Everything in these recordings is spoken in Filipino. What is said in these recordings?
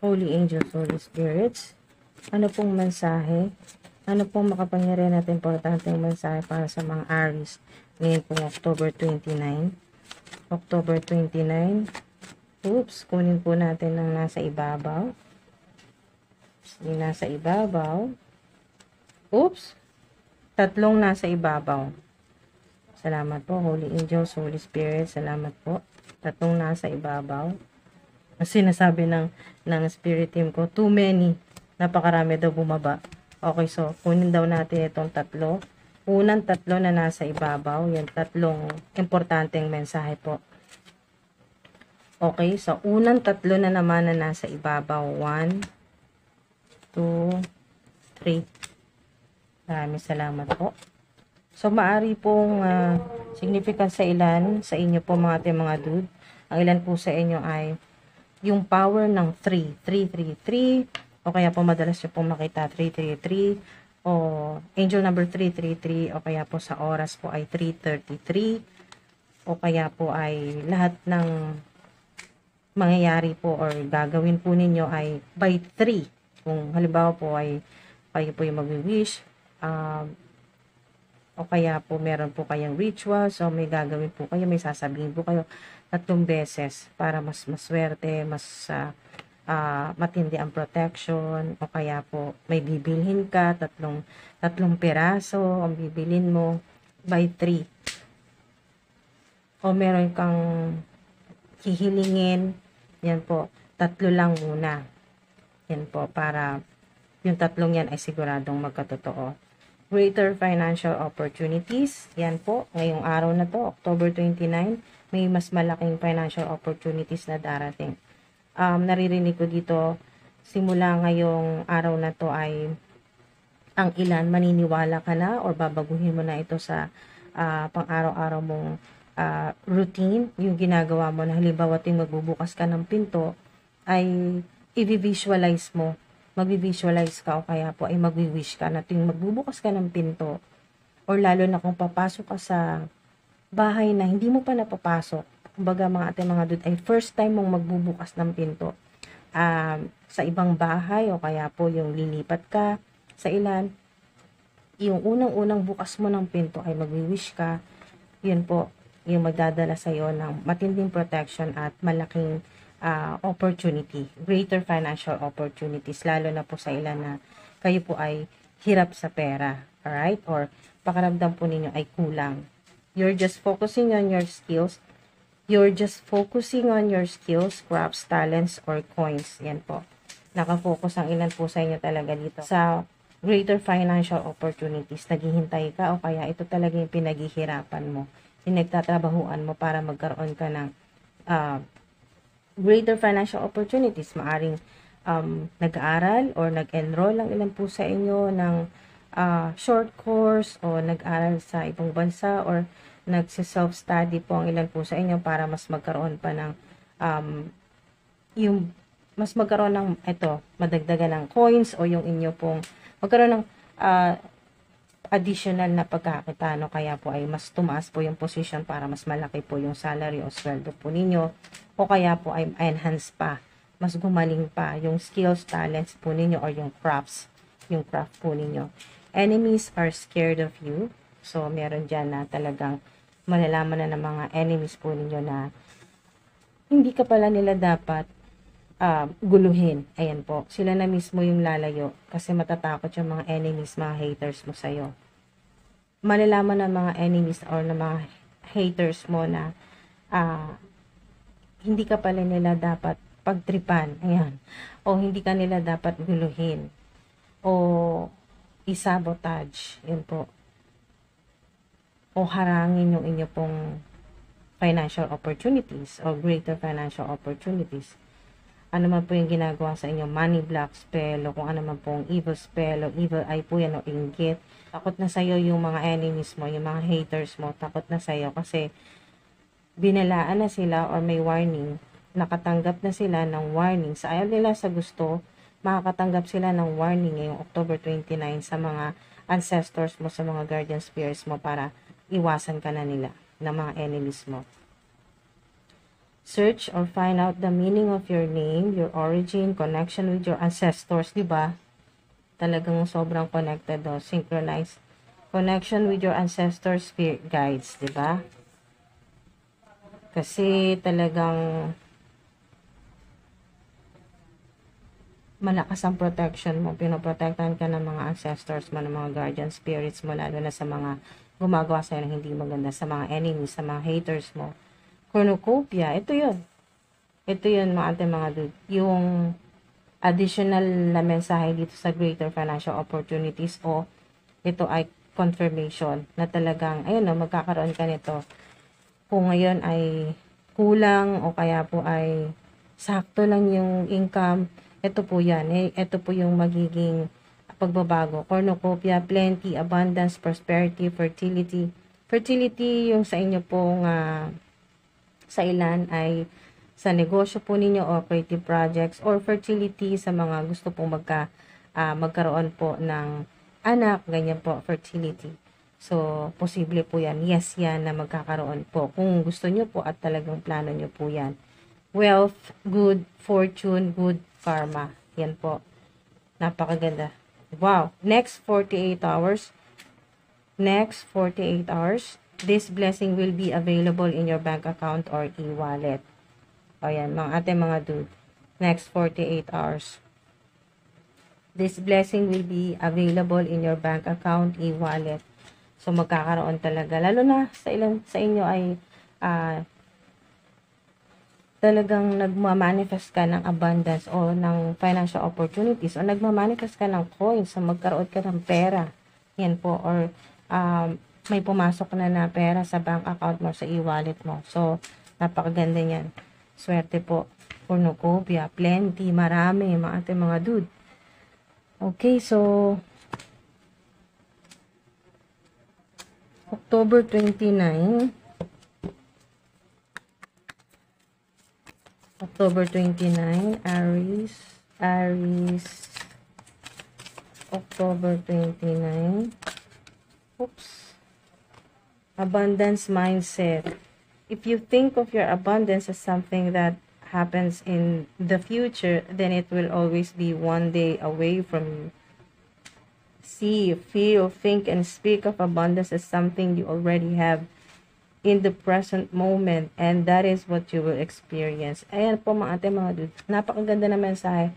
Holy Angels, Holy Spirits, ano pong mensahe? Ano pong makapangyarihan at importanteng mensahe para sa mga Aries ngayon pong October 29? October 29. Oops, kunin po natin ang nasa ibabaw. Yung nasa ibabaw. Oops, tatlong nasa ibabaw. Salamat po, Holy Angels, Holy Spirit. Salamat po. Tatlong nasa ibabaw. Ang sinasabi ng spirit team ko, too many. Napakarami daw bumaba. Okay, so kunin daw natin itong tatlo. Unang tatlo na nasa ibabaw. Yan, tatlong importanteng mensahe po. Okay, so unang tatlo na naman na nasa ibabaw. 1, 2, 3. Maraming salamat po. So, maari pong significant sa ilan, sa inyo po mga ating mga dude. Ang ilan po sa inyo ay yung power ng 3, 333, o kaya po madalas nyo pong makita 333, o angel number 333, o kaya po sa oras po ay 333, o kaya po ay lahat ng mangyayari po or gagawin po ninyo ay by 3. Kung halimbawa po ay kayo po yung mag-wish, o kaya po meron po kayong ritual, so may gagawin po kayo, may sasabihin po kayo 3 beses para mas maswerte, mas matindi ang protection, o kaya po may bibilhin ka, tatlong piraso ang bibilin mo by 3. O meron kang hihilingin, yan po, 3 lang muna. Yan po, para yung 3 yan ay siguradong magkatotoo. Greater financial opportunities. Yan po, ngayong araw na to, October 29, may mas malaking financial opportunities na darating. Naririnig ko dito, simula ngayong araw na to ay ang ilan, maniniwala ka na or babaguhin mo na ito sa pang-araw-araw mong routine, yung ginagawa mo na halimbawa ting magbubukas ka ng pinto, ay i-visualize mo. Mag-visualize ka o kaya po ay mag-wish ka na tuwing magbubukas ka ng pinto or lalo na kung papasok ka sa bahay na hindi mo pa napapasok, kumbaga mga ating mga dude ay first time mong magbubukas ng pinto sa ibang bahay o kaya po yung lilipat ka sa ilan, yung unang-unang bukas mo ng pinto ay mag-wish ka, yun po yung magdadala sa iyo ng matinding protection at malaking opportunity, greater financial opportunities, lalo na po sa ilan na kayo po ay hirap sa pera, alright? Or pakaramdam po ninyo ay kulang. You're just focusing on your skills. You're just focusing on your skills, crafts, talents, or coins. Yan po. Nakafocus ang ilan po sa inyo talaga dito sa greater financial opportunities. Naghihintay ka o kaya ito talaga yung pinaghihirapan mo. Pinagtatrabahuan mo para magkaroon ka ng greater financial opportunities. Maaring nag-aaral or nag-enroll lang ilan po sa inyo ng short course o nag-aaral sa ibang bansa or nagsi-self-study po ang ilan po sa inyo para mas magkaroon pa ng yung mas magkaroon ng madagdagan ng coins o yung inyo pong magkaroon ng additional na pagkakita, no? Kaya po ay mas tumaas po yung position para mas malaki po yung salary o sweldo po ninyo, o kaya po ay enhance pa, mas gumaling pa yung skills, talents po ninyo or yung crafts, yung craft po ninyo. Enemies are scared of you, so meron dyan na talagang malalaman na ng mga enemies po ninyo na hindi ka pala nila dapat guluhin. Ayan po. Sila na mismo yung lalayo kasi matatakot yung mga enemies, mga haters mo sa'yo. Malalaman ng mga enemies or ng mga haters mo na hindi ka pala nila dapat pagtripan. Ayan. O hindi ka nila dapat guluhin. O isabotage. Ayan po. O harangin yung inyo pong financial opportunities o greater financial opportunities. Ano man po yung ginagawa sa inyo, money block spell, o kung ano man pong evil spell, o evil eye po yan, o inggit. Takot na sa'yo yung mga enemies mo, yung mga haters mo, takot na sa'yo kasi binalaan na sila or may warning, nakatanggap na sila ng warning. Sa ayaw nila sa gusto, makakatanggap sila ng warning ngayong October 29 sa mga ancestors mo, sa mga guardian spirits mo para iwasan ka na nila ng mga enemies mo. search or find out the meaning of your name, your origin, connection with your ancestors, di ba? Talagang sobrang connected, synchronized. Connection with your ancestors, spirit guides, di ba? Kasi talagang malakas ang protection mo. Pinoprotektahan ka ng mga ancestors mo, ng mga guardian spirits mo, lalo na sa mga gumagawa sa'yo ng hindi maganda, sa mga enemies, sa mga haters mo. Cornucopia, ito yun. Ito yun, mga ate, mga dude. Yung additional na mensahe dito sa greater financial opportunities, o ito ay confirmation na talagang, ayun na, magkakaroon ka nito. Kung ngayon ay kulang o kaya po ay sakto lang yung income, ito po yan. Ito po yung magiging pagbabago. Cornucopia, plenty, abundance, prosperity, fertility. Fertility yung sa inyo pong sa ilan ay sa negosyo po ninyo o creative projects, or fertility sa mga gusto pong magkaroon po ng anak, ganyan po, fertility. So, posible po yan. Yes, yan na magkakaroon po. Kung gusto nyo po at talagang plano nyo po yan. Wealth, good fortune, good karma. Yan po. Napakaganda. Wow. Next 48 hours. Next 48 hours. This blessing will be available in your bank account or e-wallet. O yan, mga ate, mga dude. Next 48 hours. This blessing will be available in your bank account, e-wallet. So, magkakaroon talaga. Lalo na sa inyo ay talagang nagmamanifest ka ng abundance o ng financial opportunities, o nagmamanifest ka ng coins, so magkaroon ka ng pera. Yan po. Or may pumasok na pera sa bank account mo, sa e-wallet mo. So, napakaganda yan. Swerte po. Cornucopia, plenty, marami, mga ate, mga dude. Okay, so October 29, Aries, October 29, abundance mindset. If you think of your abundance as something that happens in the future, then it will always be one day away from you. See, feel, think, and speak of abundance as something you already have in the present moment, and that is what you will experience. Ayan po, mga ate, mga dude. Napakaganda na mensahe.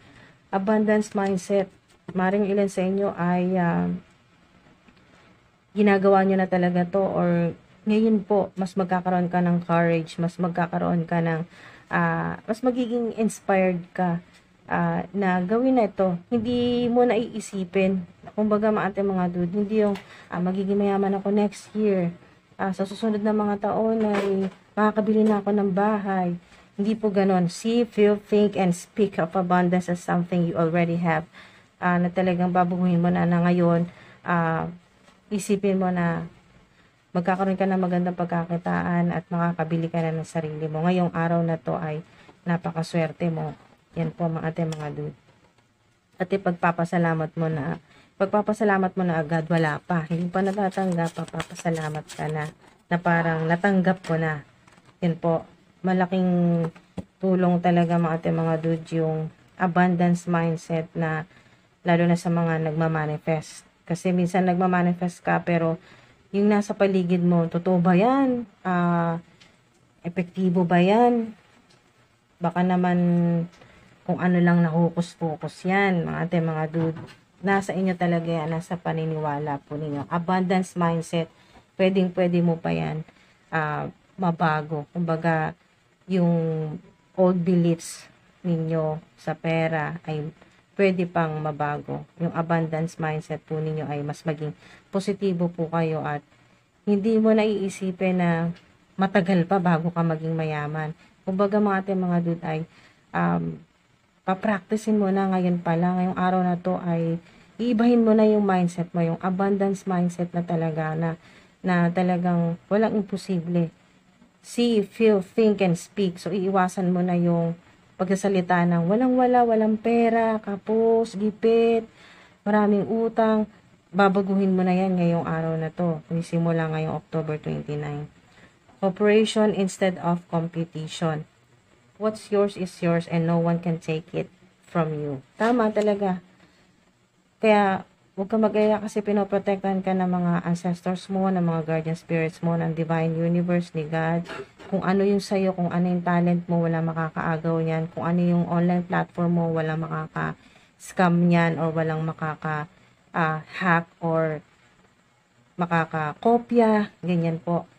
Abundance mindset. Maring ilan sa inyo ay ginagawa nyo na talaga to, or ngayon po, mas magkakaroon ka ng courage, mas magkakaroon ka ng mas magiging inspired ka na gawin na ito. Hindi mo na iisipin. Kumbaga, mga ate, mga dude, hindi yung magiging mayaman ako next year. Sa susunod na mga taon ay makakabili na ako ng bahay. Hindi po ganon. See, feel, think, and speak of abundance as something you already have. Na talagang babaguhin mo na ngayon. Isipin mo na magkakaroon ka ng magandang pagkakitaan at makakabili ka na ng sarili mo. Ngayong araw na to ay napakaswerte mo. Yan po, mga ate, mga dude. At pagpapasalamat mo na agad, wala pa. Hindi pa natatanggap, papapasalamat ka na parang natanggap ko na. Yan po, malaking tulong talaga, mga ate, mga dude, yung abundance mindset na lalo na sa mga nagmamanifest. Kasi minsan nagmamanifest ka pero yung nasa paligid mo, totoo ba yan? Epektibo ba yan? Baka naman kung ano lang nahukus-pukus yan, mga ate, mga dude. Nasa inyo talaga yan, nasa paniniwala po ninyo. Abundance mindset, pwedeng-pwede mo pa yan mabago. Kumbaga, yung old beliefs ninyo sa pera ay pwede pang mabago. Yung abundance mindset po ninyo ay mas maging positibo po kayo at hindi mo naiisipin na matagal pa bago ka maging mayaman. Kumbaga, mga ate, mga dude, ay papracticein mo na ngayon pa lang, ngayong araw na to ay iibahin mo na yung mindset mo, yung abundance mindset na talaga na talagang walang imposible. See, feel, think, and speak. So, iiwasan mo na yung pagsasalita ng walang-wala, walang pera, kapos, gipit, maraming utang. Babaguhin mo na yan ngayong araw na to. Simula ngayong October 29. Cooperation instead of competition. What's yours is yours and no one can take it from you. Tama talaga. Kaya, huwag ka mag-alala kasi pinoprotektahan ka ng mga ancestors mo, ng mga guardian spirits mo, ng divine universe, ni God. Kung ano yung sa'yo, kung ano yung talent mo, wala makakaagaw niyan. Kung ano yung online platform mo, wala makaka-scam niyan or walang makaka-hack or makakakopya. Ganyan po.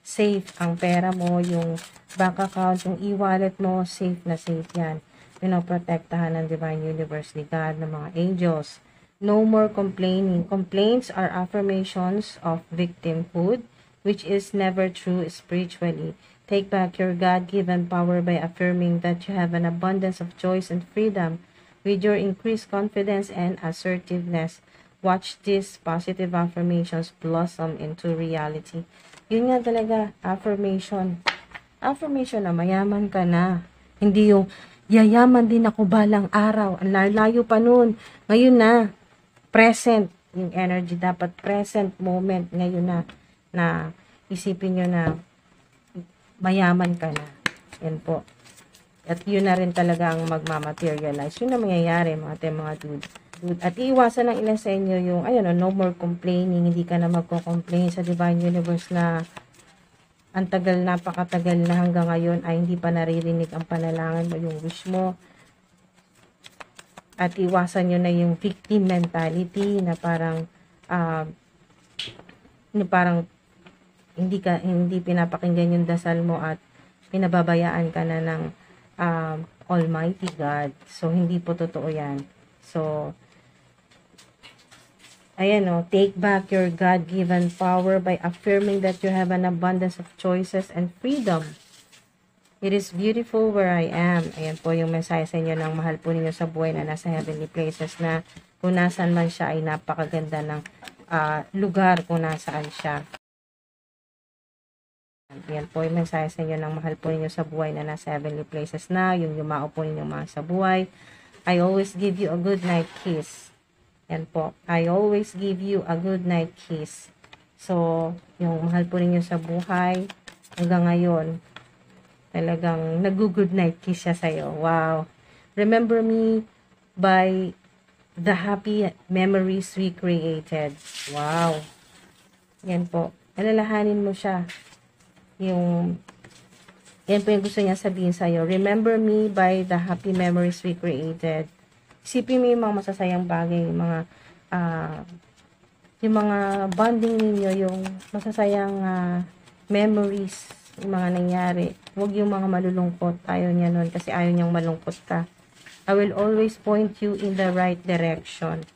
Safe ang pera mo, yung bank account, yung e-wallet mo, safe na safe yan. Pinoprotektahan ng divine universe ni God, ng mga angels. No more complaining. Complaints are affirmations of victimhood, which is never true spiritually. Take back your God-given power by affirming that you have an abundance of choice and freedom. With your increased confidence and assertiveness, watch these positive affirmations blossom into reality. Yun nga talaga, affirmation. Affirmation na mayaman ka na. Hindi yung, yayaman din ako balang araw. Ang layo pa nun. Ngayon na. Present. Yung energy dapat present moment. Ngayon na isipin nyo na mayaman ka na. Yan po. At yun na rin talaga ang magmamaterialize. Yun na mangyayari mga dude. At iiwasan ng ilan sa inyo yung, no more complaining. Hindi ka na magko-complain sa divine universe na ang tagal, napakatagal na hanggang ngayon ay hindi pa naririnig ang panalangin mo, yung wish mo. At iwasan nyo na yung victim mentality na parang hindi pinapakinggan yung dasal mo at pinababayaan ka na ng Almighty God. So, hindi po totoo yan. So, take back your God-given power by affirming that you have an abundance of choices and freedom. It is beautiful where I am. Ayan po yung mensahe sa inyo ng mahal po ninyo sa buhay na nasa heavenly places na kung nasan man siya ay napakaganda ng lugar kung nasaan siya. Ayan po yung mensahe sa inyo ng mahal po ninyo sa buhay na nasa heavenly places na, yung yumao po ninyo mga sa buhay. I always give you a good night kiss. Yan po. I always give you a good night kiss. So, yung mahal po ninyo sa buhay, hanggang ngayon, talagang nag-good night kiss siya sa'yo. Wow. Remember me by the happy memories we created. Wow. Yan po. Alalahanin mo siya. Yan po yung gusto niya sabihin sa'yo. Remember me by the happy memories we created. Isipin mo yung mga masasayang bagay, yung mga bonding ninyo, yung masasayang memories, yung mga nangyari. Huwag yung mga malulungkot. Ayaw niya nun kasi ayaw niyang malungkot ka. I will always point you in the right direction.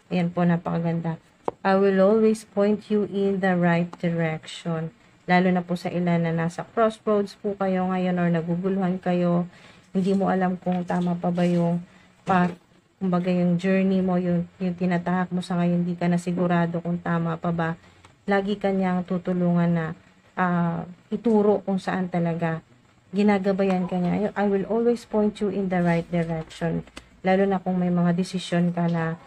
Ayan po, napakaganda. I will always point you in the right direction. Lalo na po sa ilan na nasa crossroads po kayo ngayon or naguguluhan kayo. Hindi mo alam kung tama pa ba yung path, kumbaga yung journey mo, yung tinatahak mo sa ngayon, hindi ka na sigurado kung tama pa ba. Lagi kanyang tutulungan na ituro kung saan talaga. Ginagabayan ka niya. I will always point you in the right direction. Lalo na kung may mga desisyon ka na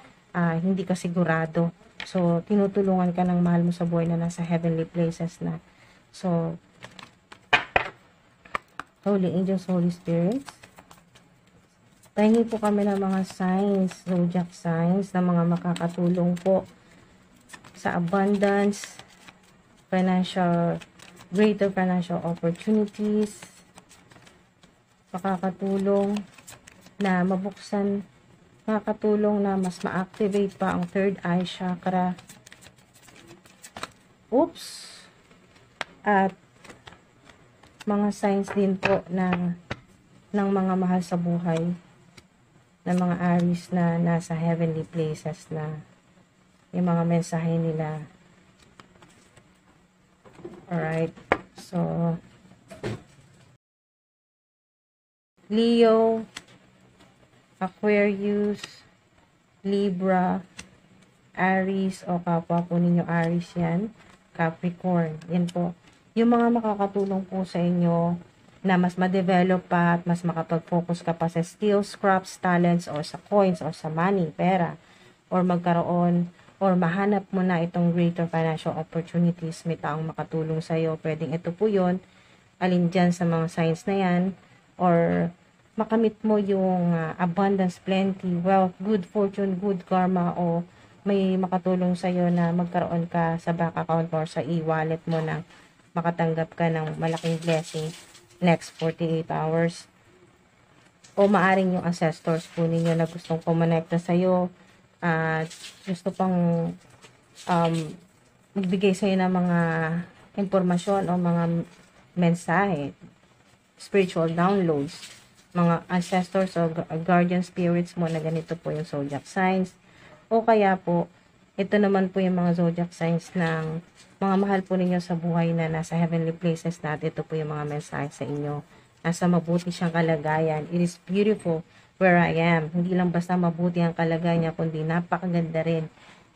hindi ka sigurado. So, tinutulungan ka ng mahal mo sa buhay na nasa heavenly places na. So, Holy Angels, Holy Spirits, pahingi po kami ng mga signs, zodiac signs, na mga makakatulong po sa abundance, greater financial opportunities, makakatulong na mabuksan, makakatulong na mas ma-activate pa ang third eye chakra. Oops! At mga signs din po ng mga mahal sa buhay, ng mga Aries na nasa heavenly places na yung mga mensahe nila. Alright. So, Leo, Aquarius, Libra, Aries, o kapwa po ninyo Aries yan, Capricorn. Yan po. Yung mga makakatulong po sa inyo na mas ma-develop pa at mas makapag-focus ka pa sa skills, crafts, talents, or sa coins, or sa money, pera, or magkaroon, or mahanap mo na itong greater financial opportunities, may taong makatulong sa'yo, pwedeng ito po yun, alin dyan sa mga signs na yan, or makamit mo yung abundance, plenty, wealth, good fortune, good karma, o may makatulong sa'yo na magkaroon ka sa bank account or sa e-wallet mo na makatanggap ka ng malaking blessing next 48 hours. O maaring yung ancestors po ninyo na gustong kumonekta sa'yo at gusto pang magbigay sa'yo ng mga impormasyon o mga mensahe, spiritual downloads, mga ancestors o guardian spirits mo na ganito po yung zodiac signs. O kaya po, ito naman po yung mga zodiac signs ng mga mahal po ninyo sa buhay na nasa heavenly places natin. Ito po yung mga mensahe sa inyo. Nasa mabuti siyang kalagayan. It is beautiful where I am. Hindi lang basta mabuti ang kalagayan niya, kundi napakaganda rin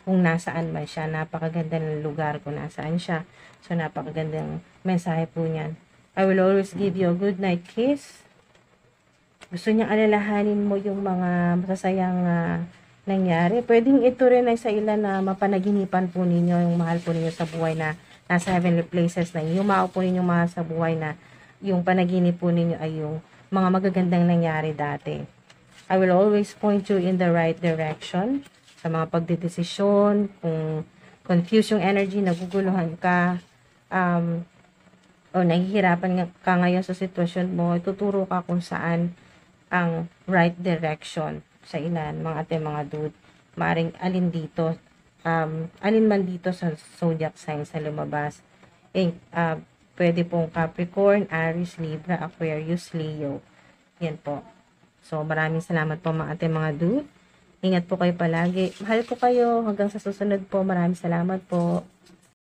kung nasaan man siya. Napakaganda ng lugar kung nasaan siya. So, napakagandang mensahe po niyan. I will always give you a good night kiss. Gusto niyang alalahanin mo yung mga masasayang nangyari. Pwedeng ito rin ay sa ilan na mapanaginipan po ninyo, yung mahal po ninyo sa buhay na nasa heavenly places na yung mahal po ninyo mahal sa buhay na yung panaginip po ninyo ay yung mga magagandang nangyari dati. I will always point you in the right direction sa mga pagdedesisyon, kung confused yung energy, naguguluhan ka, o nahihirapan ka ngayon sa sitwasyon mo, ituturo ka kung saan ang right direction sa ilan, mga ate, mga dude. Maring alin dito, alin man dito sa zodiac signs na lumabas. Pwede pong Capricorn, Aries, Libra, Aquarius, Leo. Yan po. So, maraming salamat po mga ate, mga dude. Ingat po kayo palagi. Mahal ko kayo. Hanggang sa susunod po. Maraming salamat po.